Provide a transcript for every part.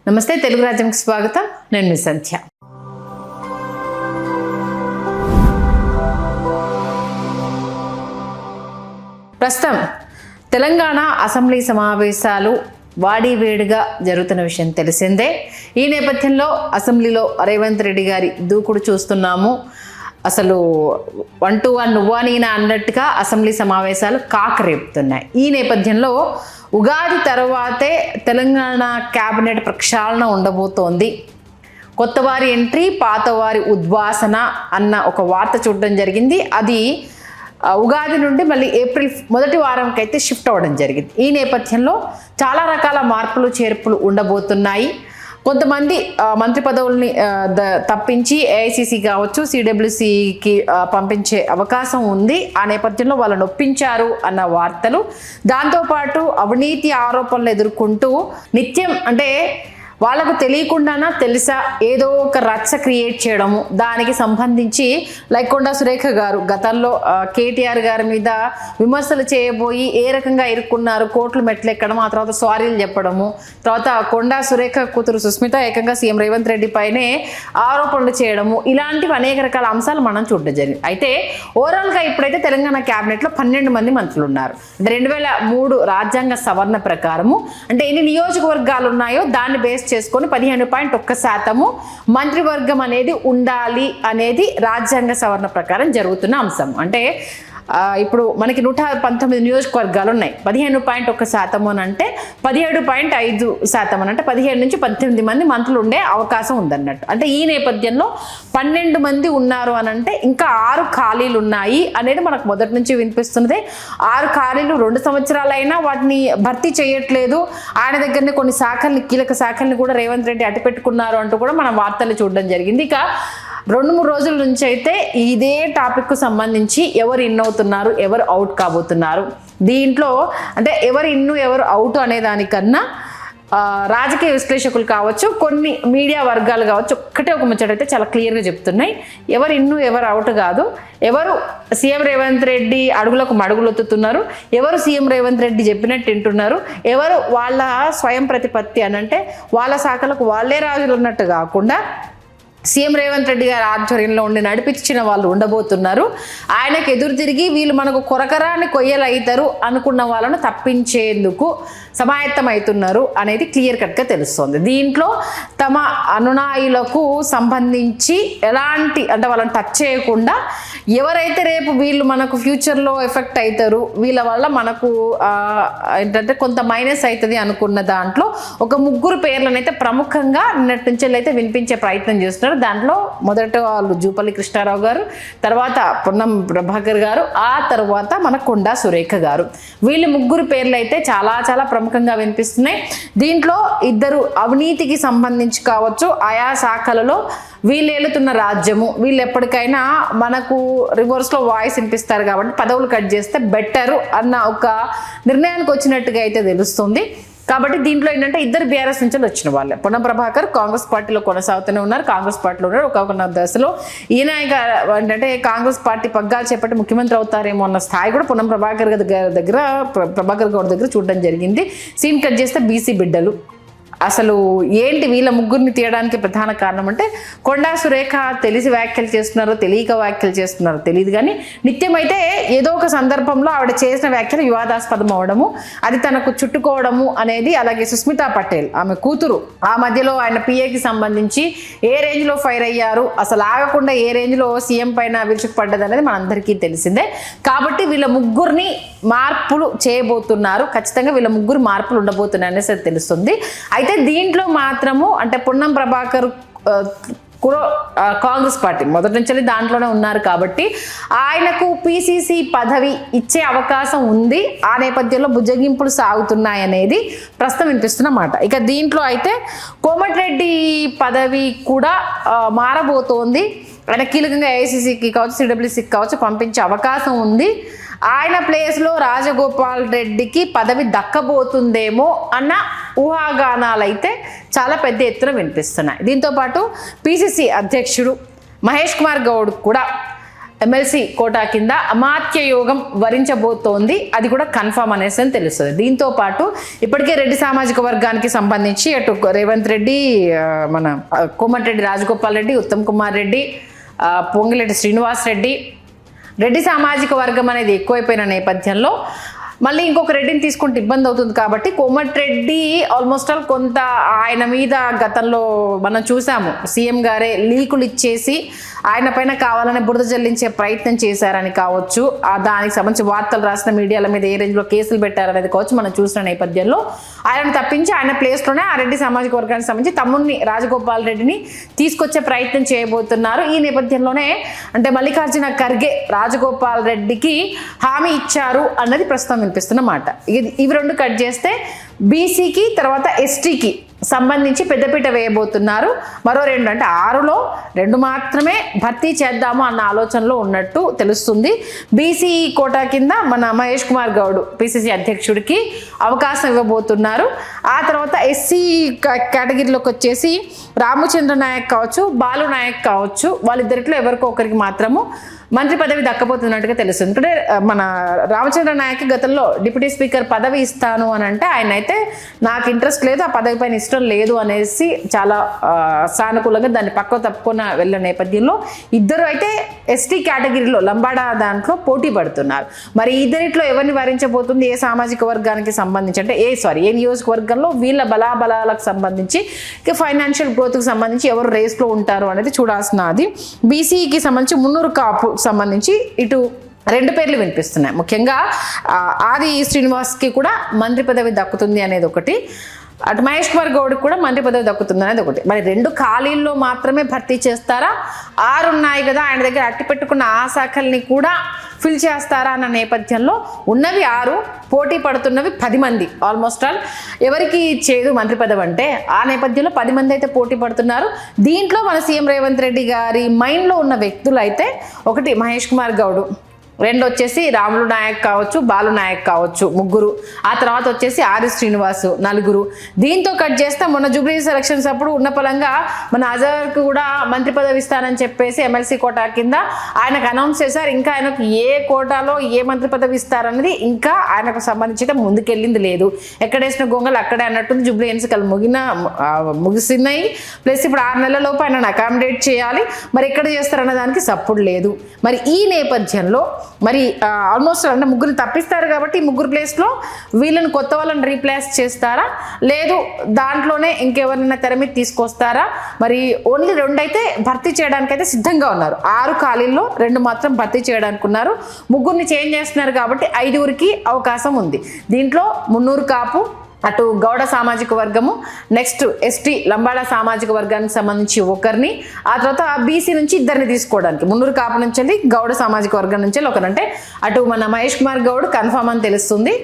నమస్తే, తెలుగు రాజ్యంకి స్వాగతం. నేను మీ సంధ్య. ప్రస్తుతం తెలంగాణ అసెంబ్లీ సమావేశాలు వాడివేడిగా జరుగుతున్న విషయం తెలిసిందే. ఈ నేపథ్యంలో అసెంబ్లీలో రేవంత్ రెడ్డి గారి దూకుడు చూస్తున్నాము. అసలు 1-1 నువ్వా నేనా అన్నట్టుగా అసెంబ్లీ సమావేశాలు కాకరేపుతున్నాయి. ఈ నేపథ్యంలో ఉగాది తర్వాతే తెలంగాణ క్యాబినెట్ ప్రక్షాళన ఉండబోతోంది. కొత్తవారి ఎంట్రీ, పాతవారి ఉద్వాసన అన్న ఒక వార్త చూడడం జరిగింది. అది ఉగాది నుండి మళ్ళీ ఏప్రిల్ మొదటి వారంకి అయితే షిఫ్ట్ అవ్వడం జరిగింది. ఈ నేపథ్యంలో చాలా రకాల మార్పులు చేర్పులు ఉండబోతున్నాయి. కొంతమంది మంత్రి పదవుల్ని తప్పించి ఏఐసిసి కావచ్చు, సిడబ్ల్యూసికి పంపించే అవకాశం ఉంది. ఆ నేపథ్యంలో వాళ్ళని ఒప్పించారు అన్న వార్తలు, దాంతోపాటు అవినీతి ఆరోపణలు ఎదుర్కొంటూ నిత్యం అంటే వాళ్ళకు తెలియకుండానా తెలుసా ఏదో ఒక రచ్చ క్రియేట్ చేయడము, దానికి సంబంధించి లైక్ కొండా సురేఖ గారు గతంలో కేటీఆర్ గారి మీద విమర్శలు చేయబోయి ఏ రకంగా ఇరుక్కున్నారు, కోర్టులు మెట్లెక్కడం, ఆ తర్వాత సారీలు చెప్పడము, తర్వాత కొండా సురేఖ కూతురు సుస్మిత ఏకంగా సీఎం రేవంత్ రెడ్డి పైనే ఆరోపణలు చేయడము, ఇలాంటివి అనేక రకాల అంశాలు మనం చూడడం జరిగింది. అయితే ఓవరాల్గా ఇప్పుడైతే తెలంగాణ క్యాబినెట్లో 12 మంది మంత్రులు ఉన్నారు. అంటే 2003 రాజ్యాంగ సవరణ ప్రకారము అంటే ఎన్ని నియోజకవర్గాలు ఉన్నాయో దాన్ని బేస్ చేసుకొని 15.1% మంత్రివర్గం అనేది ఉండాలి అనేది రాజ్యాంగ సవరణ ప్రకారం జరుగుతున్న అంశం. అంటే ఇప్పుడు మనకి 119 నియోజకవర్గాలు ఉన్నాయి. 15.1% అని అంటే 17.5% అని అంటే 17 నుంచి 18 మంది మంత్రులు ఉండే అవకాశం ఉందన్నట్టు. అంటే ఈ నేపథ్యంలో 12 మంది ఉన్నారు అని అంటే ఇంకా 6 ఖాళీలు ఉన్నాయి అనేది మనకు మొదటి నుంచి వినిపిస్తున్నదే. 6 ఖాళీలు 2 సంవత్సరాలైనా వాటిని భర్తీ చేయట్లేదు. ఆయన దగ్గరనే కొన్ని శాఖల్ని, కీలక శాఖల్ని కూడా రేవంత్ రెడ్డి అట్టిపెట్టుకున్నారు అంటూ కూడా మనం వార్తలు చూడడం జరిగింది. ఇక 2-3 రోజుల నుంచి అయితే ఇదే టాపిక్కు సంబంధించి ఎవరు ఇన్ అవుతున్నారు, ఎవరు అవుట్ కాబోతున్నారు, దీంట్లో అంటే ఎవరు ఇన్ను ఎవరు అవుట్ అనే దానికన్నా రాజకీయ విశ్లేషకులు కావచ్చు, కొన్ని మీడియా వర్గాలు కావచ్చు, ఒక్కటే ఒక ముచ్చటైతే చాలా క్లియర్గా చెప్తున్నాయి. ఎవరు ఇన్ను ఎవరు అవుట్ కాదు, ఎవరు సీఎం రేవంత్ రెడ్డి అడుగులకు మడుగులొత్తుతున్నారు, ఎవరు సీఎం రేవంత్ రెడ్డి చెప్పినట్టు వింటున్నారు, ఎవరు వాళ్ళ స్వయం ప్రతిపత్తి అని అంటే వాళ్ళ శాఖలకు వాళ్ళే రాజులు ఉన్నట్టు కాకుండా సీఎం రేవంత్ రెడ్డి గారి ఆధ్వర్యంలో ఉండి నడిపించిన వాళ్ళు ఉండబోతున్నారు. ఆయనకు ఎదురు తిరిగి వీళ్ళు మనకు కొరకరాని కొయ్యలు అవుతారు అనుకున్న వాళ్ళను తప్పించేందుకు సమాయత్తం అవుతున్నారు అనేది క్లియర్ కట్గా తెలుస్తుంది. దీంట్లో తమ అనునాయులకు సంబంధించి ఎలాంటి అంటే వాళ్ళని టచ్ చేయకుండా ఎవరైతే రేపు వీళ్ళు మనకు ఫ్యూచర్లో ఎఫెక్ట్ అవుతారు, వీళ్ళ వల్ల మనకు ఏంటంటే కొంత మైనస్ అవుతుంది అనుకున్న దాంట్లో ఒక 3 పేర్లను అయితే ప్రముఖంగా నిన్నటి నుంచి అయితే వినిపించే ప్రయత్నం చేస్తున్నారు. దాంట్లో మొదట వాళ్ళు జూపల్లి కృష్ణారావు గారు, తర్వాత పొన్నం ప్రభాకర్ గారు, ఆ తర్వాత మన కొండా సురేఖ గారు. వీళ్ళు 3 పేర్లు అయితే చాలా చాలా ప్రముఖంగా వినిపిస్తున్నాయి. దీంట్లో 2 అవినీతికి సంబంధించి కావచ్చు, ఆయా శాఖలలో వీళ్ళు ఏలుతున్న రాజ్యము, వీళ్ళు ఎప్పటికైనా మనకు రివర్స్లో వాయిస్ వినిపిస్తారు కాబట్టి పదవులు కట్ చేస్తే బెటరు అన్న ఒక నిర్ణయానికి వచ్చినట్టుగా అయితే తెలుస్తుంది. కాబట్టి దీంట్లో ఏంటంటే 2 బీఆర్ఎస్ నుంచి వచ్చిన వాళ్ళే. పొన్నం ప్రభాకర్ కాంగ్రెస్ పార్టీలో కొనసాగుతూనే ఉన్నారు, కాంగ్రెస్ పార్టీలో ఉన్నారు. ఒక దశలో ఈయన ఏంటంటే కాంగ్రెస్ పార్టీ పగ్గాలు చేపట్టి ముఖ్యమంత్రి అవుతారేమో అన్న స్థాయి కూడా పొన్నం ప్రభాకర్ గౌడ్ దగ్గర చూడడం జరిగింది. సీన్ కట్ చేస్తే బీసీ బిడ్డలు అసలు ఏంటి వీళ్ళ 3 తీయడానికి ప్రధాన కారణం అంటే కొండా సురేఖ తెలిసి వ్యాఖ్యలు చేస్తున్నారో తెలియక వ్యాఖ్యలు చేస్తున్నారో తెలియదు, కానీ నిత్యం అయితే ఏదో ఒక సందర్భంలో ఆవిడ చేసిన వ్యాఖ్యలు వివాదాస్పదం అవడము, అది తనకు చుట్టుకోవడము అనేది. అలాగే సుస్మితా పటేల్ ఆమె కూతురు ఆ మధ్యలో ఆయన పిఏకి సంబంధించి ఏ రేంజ్లో ఫైర్ అయ్యారు, అసలు ఆగకుండా ఏ రేంజ్లో సీఎం పైన విరుచుకుపడ్డది అనేది మనందరికీ తెలిసిందే. కాబట్టి వీళ్ళ 3 మార్పులు చేయబోతున్నారు. ఖచ్చితంగా వీళ్ళ 3 మార్పులు ఉండబోతున్నాయి అనేసి తెలుస్తుంది. అయితే దీంట్లో మాత్రము అంటే పొన్నం ప్రభాకర్ కూడా కాంగ్రెస్ పార్టీ మొదటి నుంచి దాంట్లోనే ఉన్నారు కాబట్టి ఆయనకు పిసిసి పదవి ఇచ్చే అవకాశం ఉంది. ఆ నేపథ్యంలో బుజ్జగింపులు సాగుతున్నాయనేది ప్రస్తుతం వినిపిస్తున్న మాట. ఇక దీంట్లో అయితే కోమటిరెడ్డి పదవి కూడా మారబోతోంది. ఆయన కీలకంగా ఏఐసిసికి కావచ్చు, సిడబ్ల్యూసికి కావచ్చు పంపించే అవకాశం ఉంది. ఆయన ప్లేస్లో రాజగోపాల్ రెడ్డికి పదవి దక్కబోతుందేమో అన్న ఊహాగానాలు అయితే చాలా పెద్ద ఎత్తున వినిపిస్తున్నాయి. దీంతోపాటు పిసిసి అధ్యక్షుడు మహేష్ కుమార్ గౌడ్ కూడా ఎమ్మెల్సీ కోటా కింద అమాత్య యోగం వరించబోతోంది. అది కూడా కన్ఫర్మ్ అనేసి అని తెలుస్తుంది. దీంతో పాటు ఇప్పటికే రెడ్డి సామాజిక వర్గానికి సంబంధించి అటు రేవంత్ రెడ్డి, మన కోమటిరెడ్డి రాజగోపాల్ రెడ్డి, ఉత్తమ్ కుమార్ రెడ్డి, పొంగిరెడ్డి శ్రీనివాస్ రెడ్డి, రెడ్డి సామాజిక వర్గం అనేది ఎక్కువైపోయిన నేపథ్యంలో మళ్ళీ ఇంకొక రెడ్డిని తీసుకుంటే ఇబ్బంది అవుతుంది కాబట్టి కోమటిరెడ్డి ఆల్మోస్ట్ ఆల్ కొంత ఆయన మీద గతంలో మనం చూసాము, సీఎం గారే లీకులు ఇచ్చేసి ఆయన పైన కావాలని బురద జల్లించే ప్రయత్నం చేశారని కావచ్చు, దానికి సంబంధించి వార్తలు రాసిన మీడియాల మీద ఏ రేంజ్లో కేసులు పెట్టారనేది కావచ్చు మనం చూసిన నేపథ్యంలో ఆయన తప్పించి ఆయన ప్లేస్లోనే ఆ రెడ్డి సామాజిక వర్గానికి సంబంధించి తమ్ముడిని రాజగోపాల్ రెడ్డిని తీసుకొచ్చే ప్రయత్నం చేయబోతున్నారు. ఈ నేపథ్యంలోనే అంటే మల్లికార్జున ఖర్గే రాజగోపాల్ రెడ్డికి హామీ ఇచ్చారు అన్నది ప్రస్తుతం వినిపిస్తున్న మాట. ఇవి రెండు కట్ చేస్తే బీసీకి తర్వాత ఎస్టీకి సంబంధించి పెద్దపీట వేయబోతున్నారు. మరో 2 అంటే 6లో 2 మాత్రమే భర్తీ చేద్దాము అన్న ఆలోచనలో ఉన్నట్టు తెలుస్తుంది. బీసీ కోటా కింద మన మహేష్ కుమార్ గౌడ్ పిసిసి అధ్యక్షుడికి అవకాశం ఇవ్వబోతున్నారు. ఆ తర్వాత ఎస్సీ కేటగిరీలోకి వచ్చేసి రామచంద్ర నాయక్ కావచ్చు, బాలు నాయక్ కావచ్చు, వాళ్ళిద్దరిలో ఎవరికో ఒకరికి మాత్రము మంత్రి పదవి దక్కబోతున్నట్టుగా తెలుస్తుంది. అంటే మన రామచంద్ర నాయక్ గతంలో డిప్యూటీ స్పీకర్ పదవి ఇస్తాను అని అంటే ఆయన అయితే నాకు ఇంట్రెస్ట్ లేదు, ఆ పదవి పైన ఇష్టం లేదు అనేసి చాలా సానుకూలంగా దాన్ని పక్కకు తప్పుకొని వెళ్ళిన నేపథ్యంలో ఇద్దరు అయితే ఎస్టీ కేటగిరీలో లంబాడా దాంట్లో పోటీ పడుతున్నారు. మరి ఇద్దరిట్లో ఎవరిని వరించబోతుంది, ఏ సామాజిక వర్గానికి సంబంధించి అంటే ఏ నియోజకవర్గంలో వీళ్ళ బలాబలాలకు సంబంధించి ఫైనాన్షియల్ గ్రోత్కి సంబంధించి ఎవరు రేస్లో ఉంటారు అనేది చూడాల్సినది. బీసీకి సంబంధించి మున్నూరు కాపు సంబంధించి ఇటు 2 పేర్లు వినిపిస్తున్నాయి. ముఖ్యంగా ఆది శ్రీనివాస్కి కూడా మంత్రి పదవి దక్కుతుంది అనేది ఒకటి, అటు మహేష్ కుమార్ గౌడ్కి కూడా మంత్రి పదవి దక్కుతుంది అనేది ఒకటి. మరి 2 ఖాళీల్లో మాత్రమే భర్తీ చేస్తారా, 6 ఉన్నాయి కదా ఆయన దగ్గర అట్టి పెట్టుకున్న ఆ శాఖల్ని కూడా ఫిల్ చేస్తారా అన్న నేపథ్యంలో ఉన్నవి 6, పోటీ పడుతున్నవి 10 మంది. ఆల్మోస్ట్ ఆల్ ఎవరికి ఇచ్చేది మంత్రి పదవి అంటే ఆ నేపథ్యంలో 10 మంది అయితే పోటీ పడుతున్నారు. దీంట్లో మన సీఎం రేవంత్ రెడ్డి గారి మైండ్లో ఉన్న వ్యక్తులు అయితే ఒకటి మహేష్ కుమార్ గౌడ్, 2 వచ్చేసి రాములు నాయక్ కావచ్చు, బాలు నాయక్ కావచ్చు, 3. ఆ తర్వాత వచ్చేసి ఆది శ్రీనివాసు 4. దీంతో కట్ చేస్తే మొన్న జూబ్లీ సెలక్షన్స్ అప్పుడు ఉన్న పలంగా మన అజర్కి కూడా మంత్రి పదవి ఇస్తానని చెప్పేసి ఎమ్మెల్సీ కోటా కింద ఆయనకు అనౌన్స్ చేశారు. ఇంకా ఆయనకు ఏ కోటాలో ఏ మంత్రి పదవి ఇస్తారన్నది ఇంకా ఆయనకు సంబంధించి ముందుకెళ్ళింది లేదు. ఎక్కడేసిన గొంగలు అక్కడే అన్నట్టుంది. జూబ్లీ ఎన్నికలు ముగిసినాయి. ప్లస్ ఇప్పుడు 6 నెలల లోపు ఆయన అకామిడేట్ చేయాలి. మరి ఎక్కడ చేస్తారన్న దానికి సపోర్ట్ లేదు. మరి ఈ నేపథ్యంలో మరి ఆల్మోస్ట్ అంటే 3 తప్పిస్తారు కాబట్టి 3 ప్లేస్లో వీళ్ళని కొత్త వాళ్ళని రీప్లేస్ చేస్తారా, లేదు దాంట్లోనే ఇంకెవరైనా తెర మీద తీసుకొస్తారా? మరి ఓన్లీ 2 అయితే భర్తీ చేయడానికి అయితే సిద్ధంగా ఉన్నారు. 6 ఖాళీల్లో 2 మాత్రం భర్తీ చేయడానికి ఉన్నారు. 3 చేంజ్ చేస్తున్నారు కాబట్టి 5కి అవకాశం ఉంది. దీంట్లో మున్నూరు కాపు, అటు గౌడ సామాజిక వర్గము, నెక్స్ట్ ఎస్టీ లంబాడా సామాజిక వర్గానికి సంబంధించి ఒకరిని, ఆ తర్వాత బీసీ నుంచి 2 తీసుకోవడానికి మున్నూరు కాపు నుంచి వెళ్ళి గౌడ సామాజిక వర్గం నుంచి ఒకరంటే అటు మన మహేష్ కుమార్ గౌడ్ కన్ఫామ్ అని తెలుస్తుంది,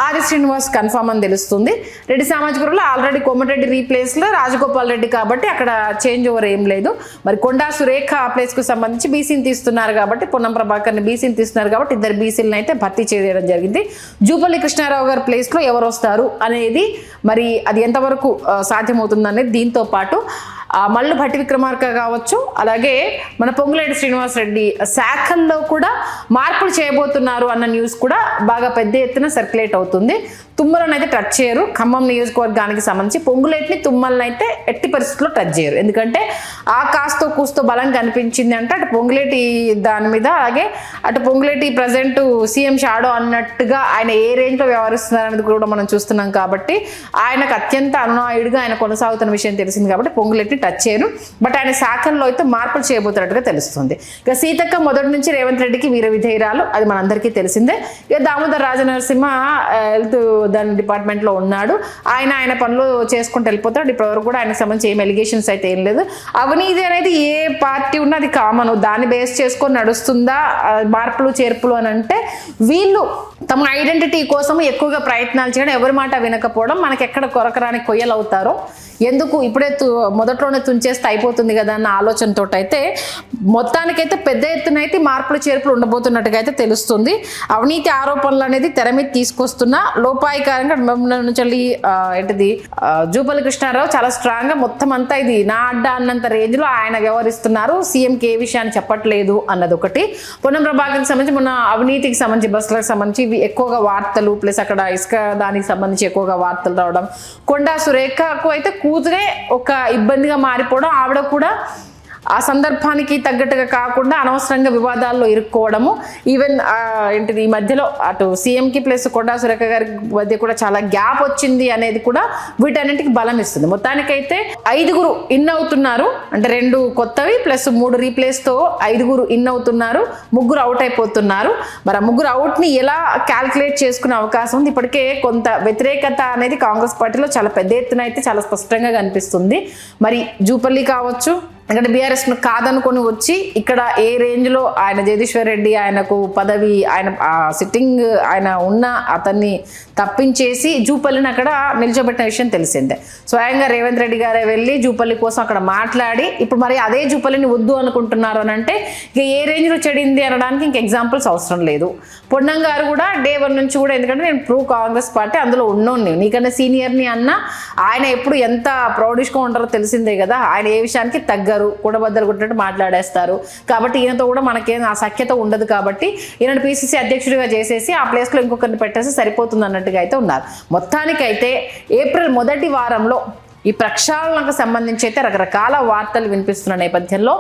ఆది శ్రీనివాస్ కన్ఫామ్ అని తెలుస్తుంది. రెడ్డి సామాజిక వర్గంలో ఆల్రెడీ కోమటిరెడ్డి రీప్లేస్లో రాజగోపాల్ రెడ్డి కాబట్టి అక్కడ చేంజ్ ఓవర్ ఏం లేదు. మరి కొండా సురేఖ ఆ ప్లేస్కు సంబంధించి బీసీని తీస్తున్నారు కాబట్టి, పొన్నం ప్రభాకర్ని బీసీని తీస్తున్నారు కాబట్టి 2 బీసీలను అయితే భర్తీ చేయడం జరిగింది. జూపల్లి కృష్ణారావు గారి ప్లేస్లో ఎవరు వస్తారు అనేది మరి అది ఎంతవరకు సాధ్యమవుతుంది అనేది దీంతో పాటు మల్లు భట్టి విక్రమార్క కావచ్చు, అలాగే మన పొంగులేటి శ్రీనివాస్ రెడ్డి శాఖల్లో కూడా మార్పులు చేయబోతున్నారు అన్న న్యూస్ కూడా బాగా పెద్ద ఎత్తున సర్క్యులేట్ అవుతుంది. తుమ్మలను అయితే టచ్ చేయరు. ఖమ్మం నియోజకవర్గానికి సంబంధించి పొంగులేటిని తుమ్మలను అయితే ఎట్టి పరిస్థితుల్లో టచ్ చేయరు. ఎందుకంటే ఆ కాస్తో కూస్తో బలం కనిపించింది అంటే అటు పొంగులేటి దాని మీద, అలాగే అటు పొంగులేటి ప్రజెంట్ సీఎం షాడో అన్నట్టుగా ఆయన ఏ రేంజ్లో వ్యవహరిస్తున్నారు అనేది కూడా మనం చూస్తున్నాం. కాబట్టి ఆయనకు అత్యంత అనునాయుడిగా ఆయన కొనసాగుతున్న విషయం తెలిసింది కాబట్టి పొంగులేటిని టచ్ చేయరు. బట్ ఆయన శాఖల్లో అయితే మార్పులు చేయబోతున్నట్టుగా తెలుస్తుంది. ఇక సీతక్క మొదటి నుంచి రేవంత్ రెడ్డికి వీర విధేయురాలు, అది మనందరికీ తెలిసిందే. ఇక దామోదర్ రాజనరసింహ హెల్త్ దాని డిపార్ట్మెంట్లో ఉన్నాడు. ఆయన పనులు చేసుకుంటూ వెళ్ళిపోతాడు. ఇప్పటివరకు కూడా ఆయనకు సంబంధించి ఏం ఎలిగేషన్స్ అయితే ఏం లేదు. అవినీతి అనేది ఏ పార్టీ ఉన్నా అది కామన్, దాన్ని బేస్ చేసుకొని నడుస్తుందా మార్పులు చేర్పులు అని అంటే వీళ్ళు తమ ఐడెంటిటీ కోసం ఎక్కువగా ప్రయత్నాలు చేయడం, ఎవరి మాట వినకపోవడం, మనకి ఎక్కడ కొరకరాని కొయ్యలు అవుతారో, ఎందుకు ఇప్పుడే మొదట్లోనే తుంచేస్తే అయిపోతుంది కదా అన్న ఆలోచనతో అయితే మొత్తానికైతే పెద్ద ఎత్తున అయితే మార్పులు చేర్పులు ఉండబోతున్నట్టుగా అయితే తెలుస్తుంది. అవినీతి ఆరోపణలు అనేది తెర మీద తీసుకొస్తున్న లోపాయికారంగా నుంచి ఏంటిది జూపల్లి కృష్ణారావు చాలా స్ట్రాంగ్ గా మొత్తం అంతా ఇది నా అడ్డా అన్నంత రేంజ్ లో ఆయన వ్యవహరిస్తున్నారు. సీఎంకి ఏ విషయాన్ని చెప్పట్లేదు అన్నది ఒకటి. పొన్నం ప్రభాకర్కి సంబంధించి మొన్న అవినీతికి సంబంధించి బస్సులకు సంబంధించి ఎక్కువగా వార్తలు, ప్లస్ అక్కడ ఇసుక దానికి సంబంధించి ఎక్కువగా వార్తలు రావడం, కొండా సురేఖకు అయితే కూతురే ఒక ఇబ్బందిగా మారిపోవడం, ఆవిడ కూడా ఆ సందర్భానికి తగ్గట్టుగా కాకుండా అనవసరంగా వివాదాల్లో ఇరుక్కోవడము, ఈవెన్ ఏంటిది ఈ మధ్యలో అటు సీఎంకి ప్లస్ కొండా సురేఖ గారి మధ్య కూడా చాలా గ్యాప్ వచ్చింది అనేది కూడా వీటన్నింటికి బలం ఇస్తుంది. మొత్తానికైతే 5 ఇన్ అవుతున్నారు, అంటే 2 కొత్తవి ప్లస్ 3 రీప్లేస్తో 5 ఇన్ అవుతున్నారు, 3 అవుట్ అయిపోతున్నారు. మరి ఆ 3 అవుట్ని ఎలా క్యాల్కులేట్ చేసుకునే అవకాశం ఉంది? ఇప్పటికే కొంత వ్యతిరేకత అనేది కాంగ్రెస్ పార్టీలో చాలా పెద్ద ఎత్తున అయితే చాలా స్పష్టంగా కనిపిస్తుంది. మరి జూపల్లి కావచ్చు, ఎందుకంటే బీఆర్ఎస్ కాదనుకొని వచ్చి ఇక్కడ ఏ రేంజ్లో ఆయన జగదీశ్వర్ రెడ్డి ఆయనకు పదవి, ఆయన సిట్టింగ్ ఆయన ఉన్న అతన్ని తప్పించేసి జూపల్లిని అక్కడ నిల్చోబెట్టిన విషయం తెలిసిందే. స్వయంగా రేవంత్ రెడ్డి గారే వెళ్ళి జూపల్లి కోసం అక్కడ మాట్లాడి ఇప్పుడు మరి అదే జూపల్లిని వద్దు అనుకుంటున్నారు అని అంటే ఇక ఏ రేంజ్లో చెడింది అనడానికి ఇంక ఎగ్జాంపుల్స్ అవసరం లేదు. పొన్నం గారు కూడా డే 1 నుంచి కూడా, ఎందుకంటే నేను ప్రూ కాంగ్రెస్ పార్టీ అందులో ఉన్నోని, నీకన్నా సీనియర్ని అన్న ఆయన ఎప్పుడు ఎంత ప్రౌడిష్గా ఉంటారో తెలిసిందే కదా. ఆయన ఏ విషయానికి తగ్గరు, కూడబద్దలు కొట్టినట్టు మాట్లాడేస్తారు. కాబట్టి ఈయనతో కూడా మనకేం ఆ సఖ్యత ఉండదు. కాబట్టి ఈయన పిసిసి అధ్యక్షుడిగా చేసేసి ఆ ప్లేస్లో ఇంకొకరిని పెట్టేసి సరిపోతుంది అన్నట్టుగా అయితే ఉన్నారు. మొత్తానికైతే ఏప్రిల్ మొదటి వారంలో ఈ ప్రక్షాళనకు సంబంధించి అయితే రకరకాల వార్తలు వినిపిస్తున్న నేపథ్యంలో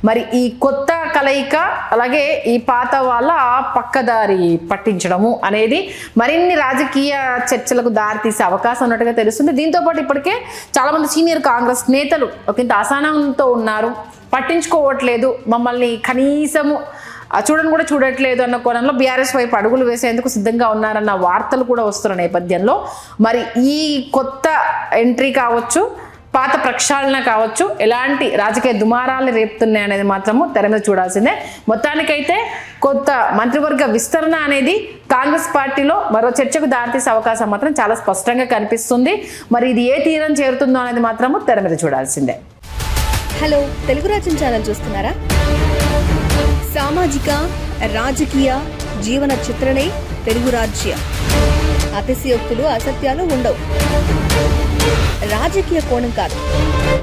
మరి ఈ కొత్త కలయిక అలాగే ఈ పాత వాళ్ళ పక్కదారి పట్టించడము అనేది మరిన్ని రాజకీయ చర్చలకు దారితీసే అవకాశం ఉన్నట్టుగా తెలుస్తుంది. దీంతోపాటు ఇప్పటికే చాలామంది సీనియర్ కాంగ్రెస్ నేతలు ఒకంత అసహనంతో ఉన్నారు, పట్టించుకోవట్లేదు, మమ్మల్ని కనీసము చూడని కూడా చూడట్లేదు అన్న కోణంలో బీఆర్ఎస్ వైపు అడుగులు వేసేందుకు సిద్ధంగా ఉన్నారన్న వార్తలు కూడా వస్తున్న నేపథ్యంలో మరి ఈ కొత్త ఎంట్రీ కావచ్చు, పాత ప్రక్షాళన కావచ్చు, ఎలాంటి రాజకీయ దుమారాలు రేపుతున్నాయి అనేది మాత్రము తెర మీద చూడాల్సిందే. మొత్తానికైతే కొత్త మంత్రివర్గ విస్తరణ అనేది కాంగ్రెస్ పార్టీలో మరో చర్చకు దారితీసే అవకాశం మాత్రం చాలా స్పష్టంగా కనిపిస్తుంది. మరి ఇది ఏ తీరం చేరుతుందో అనేది మాత్రము తెర మీద చూడాల్సిందే. హలో, తెలుగు రాజ్యం ఛానల్ చూస్తున్నారా? సామాజిక రాజకీయ జీవన చిత్రణే తెలుగు రాజ్యం. అతిశయోక్తులు అసత్యాలు ఉండవు. రాజకీయ కోణం కాదు,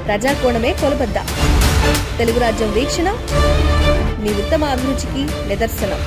ప్రజా కోణమే కొలబద్ద. తెలుగు రాజ్యం వీక్షణ మీ ఉత్తమ అభిరుచికి నిదర్శనం.